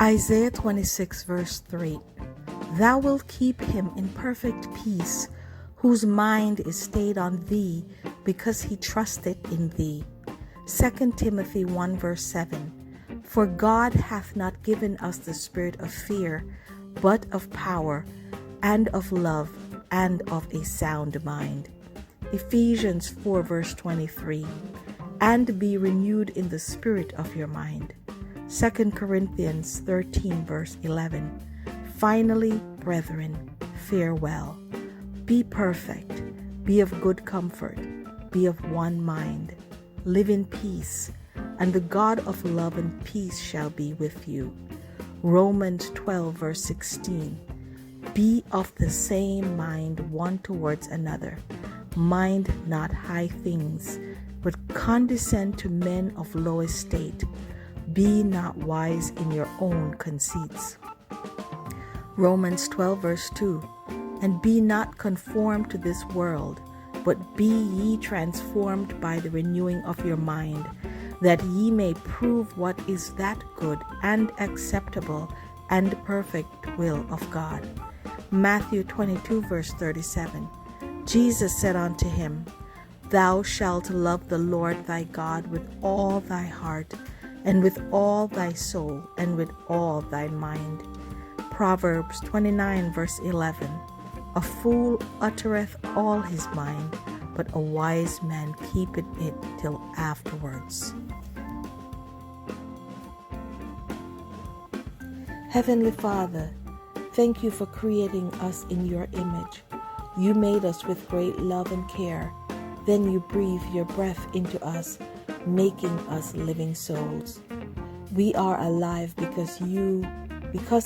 Isaiah 26 verse 3. Thou wilt keep him in perfect peace, whose mind is stayed on thee, because he trusteth in thee. 2 Timothy 1 verse 7. For God hath not given us the spirit of fear, but of power, and of love, and of a sound mind. Ephesians 4 verse 23. And be renewed in the spirit of your mind. 2 Corinthians 13 verse 11. Finally, brethren, farewell. Be perfect, be of good comfort, be of one mind, live in peace, and the God of love and peace shall be with you. Romans 12 verse 16. Be of the same mind one towards another. Mind not high things, but condescend to men of low estate. Be not wise in your own conceits. Romans 12 verse 2. And be not conformed to this world, but be ye transformed by the renewing of your mind, that ye may prove what is that good and acceptable and perfect will of God. Matthew 22 verse 37. Jesus said unto him, Thou shalt love the Lord thy God with all thy heart, and with all thy soul, and with all thy mind. Proverbs 29 verse 11. A fool uttereth all his mind, but a wise man keepeth it till afterwards. Heavenly Father, thank you for creating us in your image. You made us with great love and care. Then you breathe your breath into us, making us living souls. We are alive because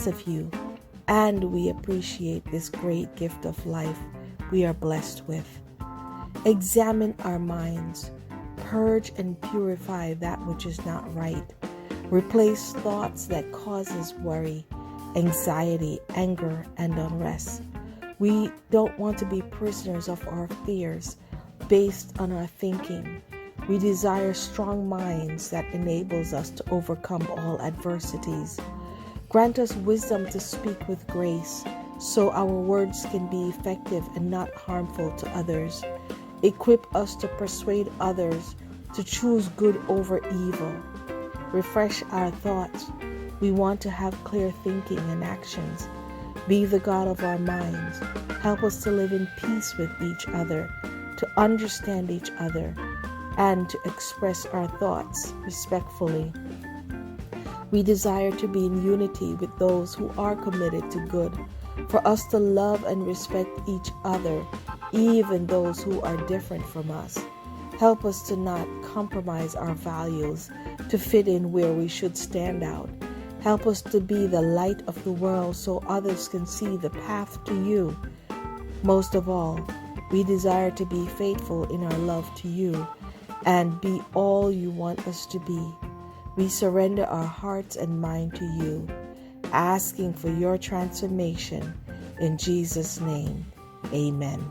of you, and we appreciate this great gift of life we are blessed with. Examine our minds, purge and purify that which is not right. Replace thoughts that causes worry, anxiety, anger, and unrest. We don't want to be prisoners of our fears based on our thinking. We desire strong minds that enables us to overcome all adversities. Grant us wisdom to speak with grace, so our words can be effective and not harmful to others. Equip us to persuade others to choose good over evil. Refresh our thoughts. We want to have clear thinking and actions. Be the God of our minds. Help us to live in peace with each other, to understand each other, and to express our thoughts respectfully. We desire to be in unity with those who are committed to good, for us to love and respect each other, even those who are different from us. Help us to not compromise our values to fit in where we should stand out. Help us to be the light of the world so others can see the path to you. Most of all, we desire to be faithful in our love to you and be all you want us to be. We surrender our hearts and mind to you, asking for your transformation. In Jesus' name, amen.